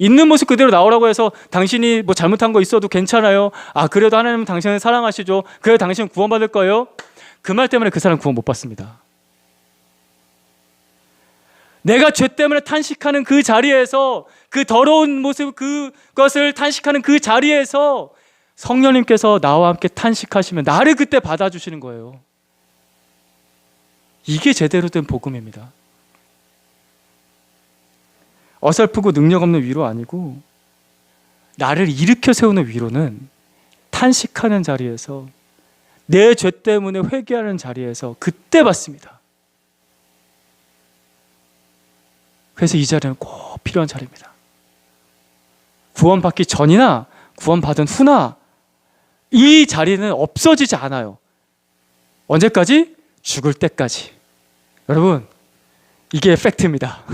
있는 모습 그대로 나오라고 해서 당신이 뭐 잘못한 거 있어도 괜찮아요. 그래도 하나님은 당신을 사랑하시죠. 그래도 당신은 구원받을 거예요. 그 말 때문에 그 사람 구원 못 받습니다. 내가 죄 때문에 탄식하는 그 자리에서, 그 더러운 모습 그것을 탄식하는 그 자리에서 성령님께서 나와 함께 탄식하시면 나를 그때 받아주시는 거예요. 이게 제대로 된 복음입니다. 어설프고 능력 없는 위로 아니고, 나를 일으켜 세우는 위로는 탄식하는 자리에서, 내 죄 때문에 회개하는 자리에서 그때 받습니다. 그래서 이 자리는 꼭 필요한 자리입니다. 구원받기 전이나 구원받은 후나 이 자리는 없어지지 않아요. 언제까지? 죽을 때까지. 여러분, 이게 팩트입니다.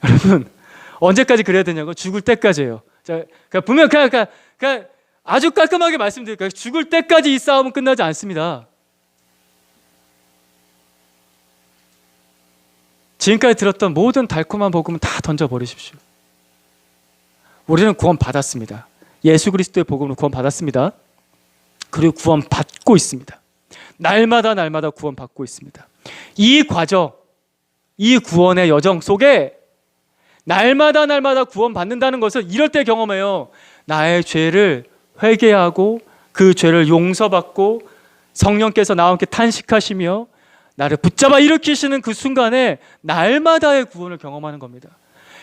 여러분, 언제까지 그래야 되냐고? 죽을 때까지예요. 자, 분명 그냥 아주 깔끔하게 말씀드릴까요? 죽을 때까지 이 싸움은 끝나지 않습니다. 지금까지 들었던 모든 달콤한 복음은 다 던져버리십시오. 우리는 구원 받았습니다. 예수 그리스도의 복음으로 구원 받았습니다. 그리고 구원 받고 있습니다. 날마다 구원 받고 있습니다. 이 과정, 이 구원의 여정 속에 날마다 구원 받는다는 것을 이럴 때 경험해요. 나의 죄를 회개하고 그 죄를 용서받고 성령께서 나와 함께 탄식하시며 나를 붙잡아 일으키시는 그 순간에 날마다의 구원을 경험하는 겁니다.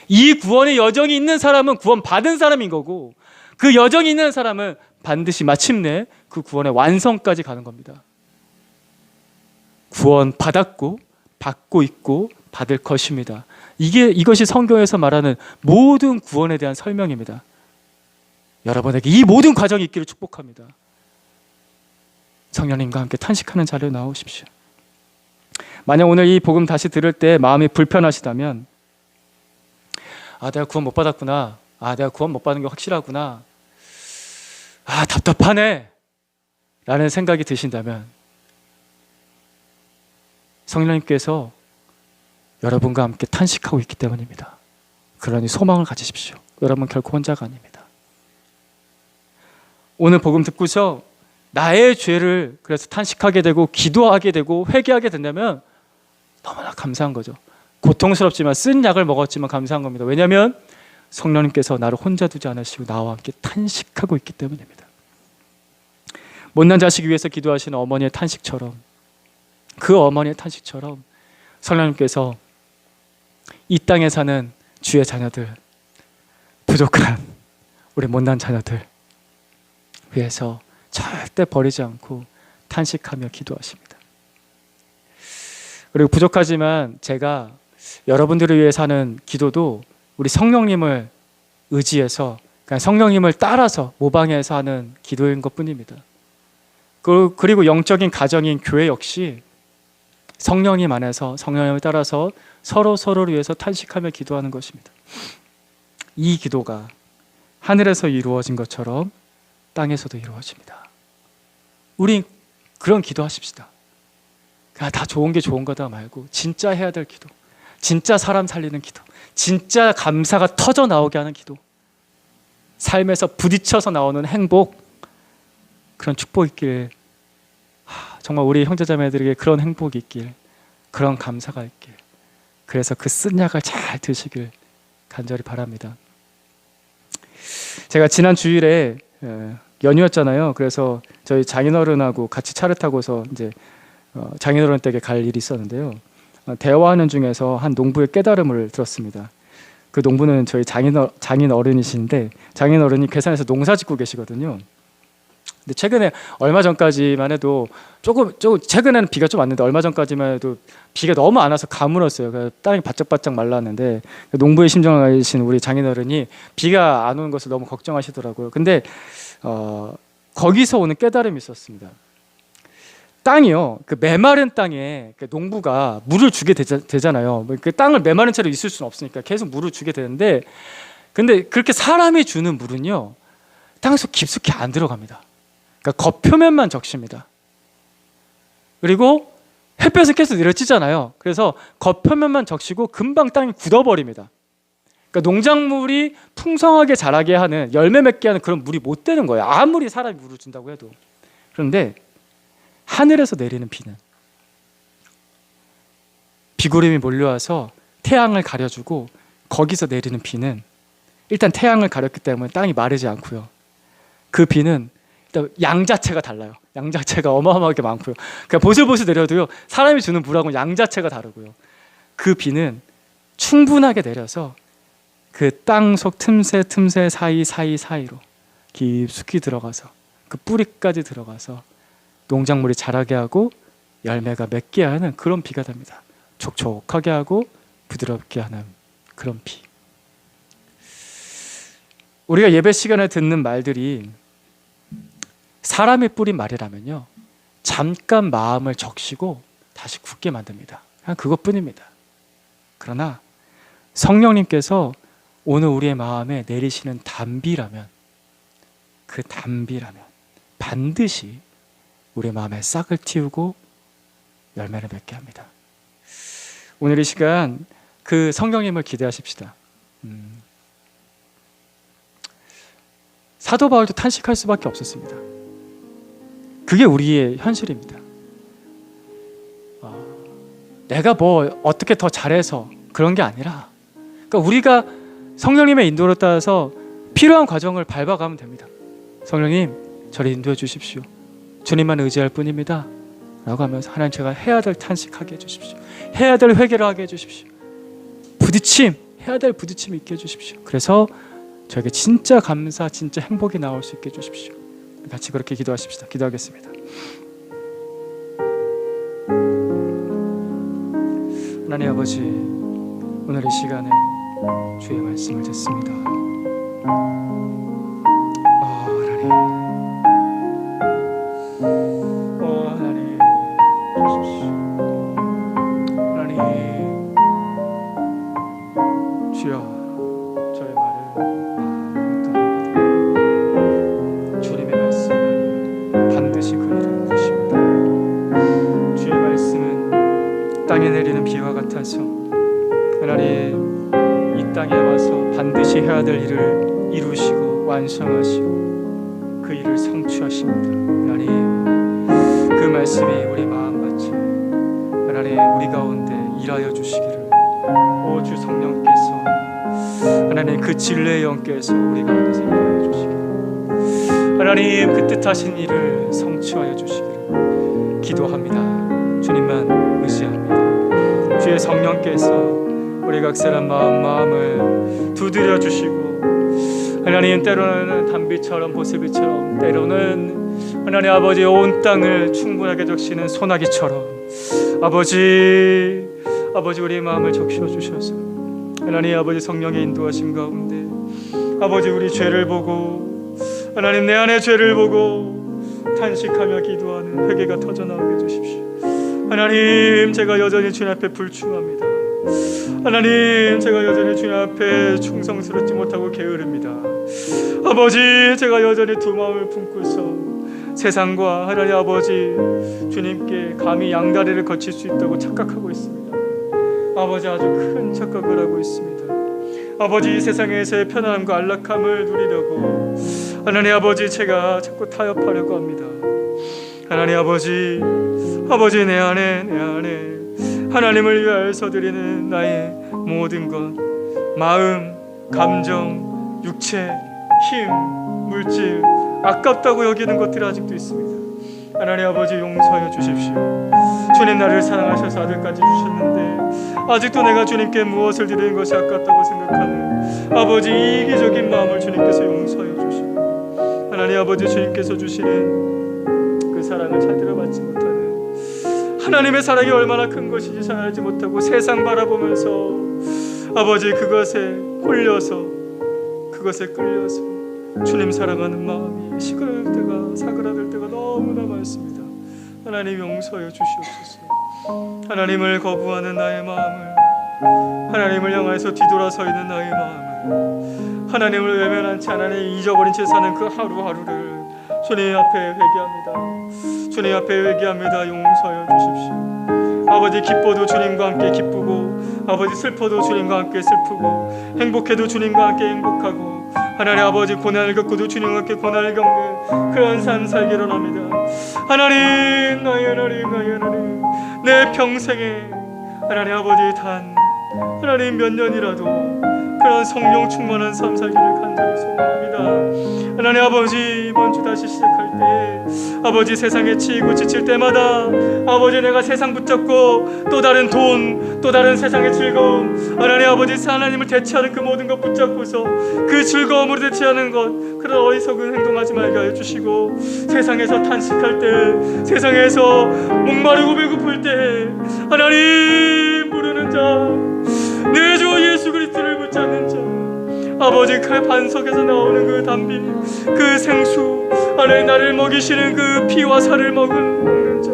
이 구원의 여정이 있는 사람은 구원 받은 사람인 거고, 그 여정이 있는 사람은 반드시 마침내 그 구원의 완성까지 가는 겁니다. 구원 받았고 받고 있고 받을 것입니다. 이것이 성경에서 말하는 모든 구원에 대한 설명입니다. 여러분에게 이 모든 과정이 있기를 축복합니다. 성령님과 함께 탄식하는 자리에 나오십시오. 만약 오늘 이 복음 다시 들을 때 마음이 불편하시다면, 내가 구원 못 받았구나, 내가 구원 못 받은 게 확실하구나, 답답하네 라는 생각이 드신다면, 성령님께서 여러분과 함께 탄식하고 있기 때문입니다. 그러니 소망을 가지십시오. 여러분 결코 혼자가 아닙니다. 오늘 복음 듣고서 나의 죄를 그래서 탄식하게 되고 기도하게 되고 회개하게 된다면 너무나 감사한 거죠. 고통스럽지만 쓴 약을 먹었지만 감사한 겁니다. 왜냐하면 성령님께서 나를 혼자 두지 않으시고 나와 함께 탄식하고 있기 때문입니다. 못난 자식 위해서 기도하시는 어머니의 탄식처럼, 그 어머니의 탄식처럼 성령님께서 이 땅에 사는 주의 자녀들, 부족한 우리 못난 자녀들 위해서 절대 버리지 않고 탄식하며 기도하십니다. 그리고 부족하지만 제가 여러분들을 위해서 하는 기도도 우리 성령님을 의지해서, 그냥 성령님을 따라서 모방해서 하는 기도인 것뿐입니다. 그리고 영적인 가정인 교회 역시 성령님 안에서 성령님을 따라서 서로를 위해서 탄식하며 기도하는 것입니다. 이 기도가 하늘에서 이루어진 것처럼 땅에서도 이루어집니다. 우리 그런 기도하십시다. 다 좋은 게 좋은 거다 말고 진짜 해야 될 기도, 진짜 사람 살리는 기도, 진짜 감사가 터져 나오게 하는 기도, 삶에서 부딪혀서 나오는 행복, 그런 축복 있길, 정말 우리 형제자매들에게 그런 행복이 있길, 그런 감사가 있길, 그래서 그 쓴 약을 잘 드시길 간절히 바랍니다. 제가 지난 주일에 연휴였잖아요. 그래서 저희 장인어른하고 같이 차를 타고서 이제 장인어른 댁에 갈 일이 있었는데요. 대화하는 중에서 한 농부의 깨달음을 들었습니다. 그 농부는 저희 장인어른이신데, 장인어른이 괴산에서 농사 짓고 계시거든요. 근데 최근에 얼마 전까지만 해도 조금 최근에는 비가 좀 왔는데, 얼마 전까지만 해도 비가 너무 안 와서 가물었어요. 그래서 땅이 바짝바짝 말랐는데, 농부의 심정을 알신 우리 장인어른이 비가 안 오는 것을 너무 걱정하시더라고요. 근데 거기서 오는 깨달음이 있었습니다. 땅이요, 그 메마른 땅에 농부가 물을 주게 되잖아요. 그 땅을 메마른 채로 있을 수는 없으니까 계속 물을 주게 되는데, 근데 그렇게 사람이 주는 물은요, 땅속 깊숙이 안 들어갑니다. 그러니까 겉표면만 적십니다. 그리고 햇볕은 계속 내려치잖아요. 그래서 겉표면만 적시고 금방 땅이 굳어버립니다. 그러니까 농작물이 풍성하게 자라게 하는, 열매 맺게 하는 그런 물이 못 되는 거예요. 아무리 사람이 물을 준다고 해도. 그런데 하늘에서 내리는 비는, 비구름이 몰려와서 태양을 가려주고 거기서 내리는 비는, 일단 태양을 가렸기 때문에 땅이 마르지 않고요. 그 비는 일단 양 자체가 달라요. 양 자체가 어마어마하게 많고요. 그냥 보슬보슬 내려도요, 사람이 주는 물하고 양 자체가 다르고요. 그 비는 충분하게 내려서 그 땅속 틈새 사이로 깊숙이 들어가서 그 뿌리까지 들어가서 농작물이 자라게 하고 열매가 맺게 하는 그런 비가 됩니다. 촉촉하게 하고 부드럽게 하는 그런 비. 우리가 예배 시간에 듣는 말들이 사람이 뿌린 말이라면요, 잠깐 마음을 적시고 다시 굳게 만듭니다. 그냥 그것뿐입니다. 그러나 성령님께서 오늘 우리의 마음에 내리시는 단비라면, 그 단비라면 반드시 우리의 마음에 싹을 틔우고 열매를 맺게 합니다. 오늘 이 시간 그 성령님을 기대하십시다. 사도 바울도 탄식할 수밖에 없었습니다. 그게 우리의 현실입니다. 내가 뭐 어떻게 더 잘해서 그런 게 아니라, 그러니까 우리가 성령님의 인도를 따라서 필요한 과정을 밟아가면 됩니다. 성령님, 저를 인도해 주십시오. 주님만 의지할 뿐입니다. 라고 하면서 하나님, 제가 해야 될 탄식하게 해주십시오. 해야 될 회개를 하게 해주십시오. 해야 될 부딪힘이 있게 해주십시오. 그래서 저에게 진짜 감사, 진짜 행복이 나올 수 있게 해주십시오. 같이 그렇게 기도하십시다. 기도하겠습니다. 하나님 아버지, 오늘 이 시간에 주의 말씀을 듣습니다. 하나님, 하나님 주십시오. 하나님, 주여, 저의 말을 묻답니다. 주님의 말씀은 반드시 그 일을 이루십니다. 주의 말씀은 땅에 내리는 비와 같아서 하나님, 이 땅에 와서 반드시 해야 될 일을 이루시고 완성하시고 그 일을 성취하십니다. 하나님, 그 말씀이 우리 마음같이 하나님 우리 가운데 일하여 주시기를, 오 주 성령께서 하나님 그 진리의 영께서 우리 가운데서 일하여 주시기를, 하나님 그 뜻하신 일을 성취하여 주시기를 기도합니다. 주님만 의지합니다. 주의 성령께서 우리 각 사람 마음을 두드려 주시고, 하나님 때로는 단비처럼 보슬비처럼, 때로는 하나님 아버지 온 땅을 충분하게 적시는 소나기처럼 아버지 우리의 마음을 적셔 주셔서 하나님 아버지 성령의 인도하심 가운데 아버지 우리 죄를 보고, 하나님 내 안의 죄를 보고 탄식하며 기도하는 회개가 터져나오게 해주십시오. 하나님, 제가 여전히 주님 앞에 불충합니다. 하나님, 제가 여전히 주님 앞에 충성스럽지 못하고 게으릅니다. 아버지, 제가 여전히 두 마음을 품고서 세상과 하나님 아버지 주님께 감히 양다리를 거칠 수 있다고 착각하고 있습니다. 아버지 아주 큰 착각을 하고 있습니다. 아버지 이 세상에서의 편안함과 안락함을 누리려고 하나님 아버지 제가 자꾸 타협하려고 합니다. 하나님 아버지 내 안에 하나님을 위하여서 드리는 나의 모든 것, 마음, 감정, 육체, 힘, 물질, 아깝다고 여기는 것들이 아직도 있습니다. 하나님 아버지 용서해 주십시오. 주님 나를 사랑하셔서 아들까지 주셨는데 아직도 내가 주님께 무엇을 드리는 것이 아깝다고 생각하는 아버지 이기적인 마음을 주님께서 용서해 주시고, 하나님 아버지 주님께서 주시는 그 사랑을 제대로 받지 못하는, 하나님의 사랑이 얼마나 큰 것인지 잘 알지 못하고 세상 바라보면서 아버지 그것에 홀려서 그것에 끌려서 주님 사랑하는 마음이 시끄러울 때가 사그라들 때가 너무나 많습니다. 하나님 용서해 주시옵소서. 하나님을 거부하는 나의 마음을, 하나님을 향해서 뒤돌아서 있는 나의 마음을, 하나님을 외면한 채 하나님 잊어버린 채 사는 그 하루하루를 주님 앞에 회개합니다. 주님 앞에 회개합니다. 용서해 주십시오. 아버지 기뻐도 주님과 함께 기쁘고, 아버지 슬퍼도 주님과 함께 슬프고, 행복해도 주님과 함께 행복하고, 하나님 아버지 고난을 겪고도 주님과 함께 고난을 겪는 그런 삶 살기를 원합니다. 하나님 나의 하나님 내 평생에 하나님 아버지 단 하나님 몇 년이라도 그런 성령 충만한 삶 살기를 간절히 소원합니다. 하나님 아버지 이번 주 다시 시작할 때 아버지 세상에 치이고 지칠 때마다 아버지 내가 세상 붙잡고 또 다른 돈, 또 다른 세상의 즐거움, 하나님 아버지 하나님을 대체하는 그 모든 것 붙잡고서 그 즐거움으로 대체하는 것, 그런 어리석은 행동하지 말게 하여 주시고, 세상에서 탄식할 때, 세상에서 목마르고 배고플 때 하나님 부르는 자, 내 주 예수 그리스도를 붙잡는 자, 아버지 그 반석에서 나오는 그 담비, 그 생수, 하나님 나를 먹이시는 그 피와 살을 먹는 자,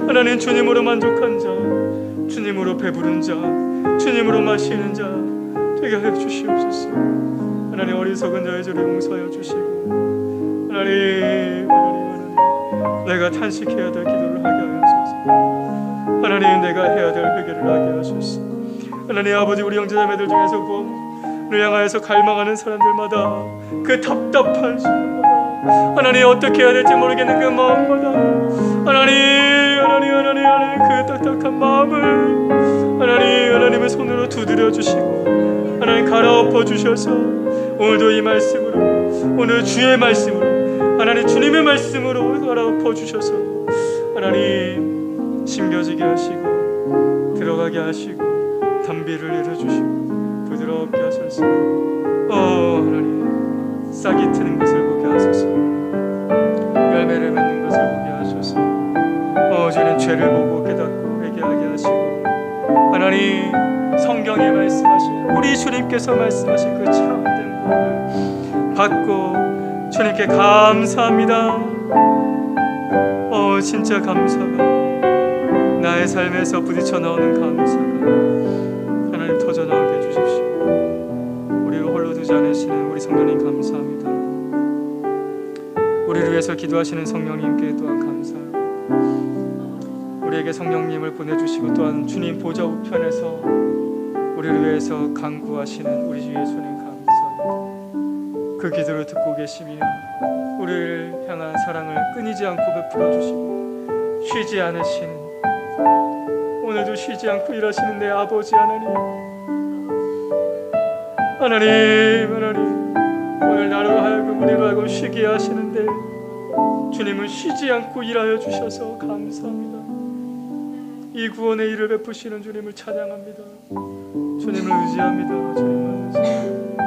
하나님 주님으로 만족한 자, 주님으로 배부른 자, 주님으로 마시는 자 되게 하여 주시옵소서. 하나님 어리석은 자의 죄를 용서하여 주시고, 하나님 내가 탄식해야 될 기도를 하게 하옵소서. 하나님 내가 해야 될 회개를 하게 하소서. 하나님 아버지 우리 형제자매들 중에서 구원을 향하여서 갈망하는 사람들마다 그 답답한 심령마다, 하나님 어떻게 해야 될지 모르겠는 그 마음마다 하나님 그 딱딱한 마음을 하나님의 손으로 두드려 주시고, 하나님 갈아엎어 주셔서 오늘도 이 말씀으로, 오늘 주의 말씀으로, 하나님 주님의 말씀으로 갈아엎어 주셔서 하나님 심겨지게 하시고 들어가게 하시고 담비를 내려주시고 부드럽게 하소서. 하나님 싹이 트는 것을 보게 하소서. 열매를 맺는 것을 보게 하소서. 주님 죄를 보고 깨닫고 회개하게 하시고, 하나님 성경에 말씀하신 우리 주님께서 말씀하신 그 참된 복을 받고 주님께 감사합니다. 진짜 감사가 나의 삶에서 부딪혀 나오는 감사가 하나님 터져 나오게 해주십시오. 우리를 홀로 두지 않으시는 우리 성령님 감사합니다. 우리를 위해서 기도하시는 성령님께 또한 감사합니다. 우리에게 성령님을 보내주시고 또한 주님 보좌 우편에서 우리를 위해서 간구하시는 우리 주 예수님 감사합니다. 그 기도를 듣고 계시며 우리를 향한 사랑을 끊이지 않고 베풀어 주시고 쉬지 않으시는, 오늘도 쉬지 않고 일하시는 내 아버지 하나님, 오늘 나로 하여금 우리로 하여금 쉬게 하시는데 주님은 쉬지 않고 일하여 주셔서 감사합니다. 이 구원의 일을 베푸시는 주님을 찬양합니다. 주님을 의지합니다. 주님을 의지합니다.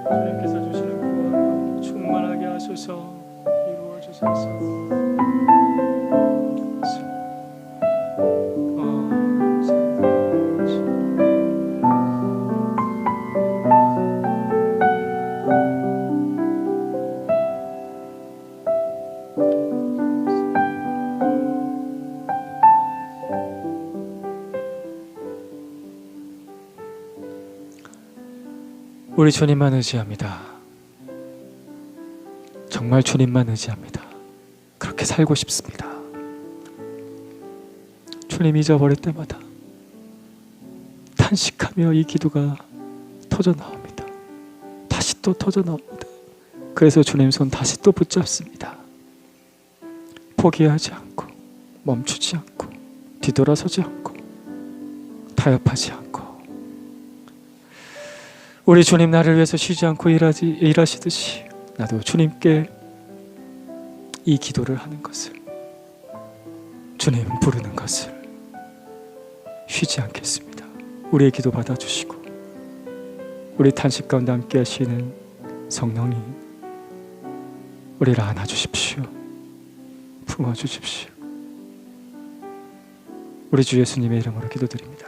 주님께서 주시는 구원 충만하게 하소서. 이루어 주소서. 우리 주님만 의지합니다. 정말 주님만 의지합니다. 그렇게 살고 싶습니다. 주님, 잊어버릴 때마다 탄식하며 이 기도가 터져 나옵니다. 다시 또 터져 나옵니다. 그래서 주님 손 다시 또 붙잡습니다. 포기하지 않고, 멈추지 않고, 뒤돌아서지 않고, 타협하지 않고, 우리 주님 나를 위해서 쉬지 않고 일하시듯이 나도 주님께 이 기도를 하는 것을, 주님 부르는 것을 쉬지 않겠습니다. 우리의 기도 받아주시고 우리 탄식 가운데 함께 하시는 성령님, 우리를 안아주십시오. 품어주십시오. 우리 주 예수님의 이름으로 기도드립니다.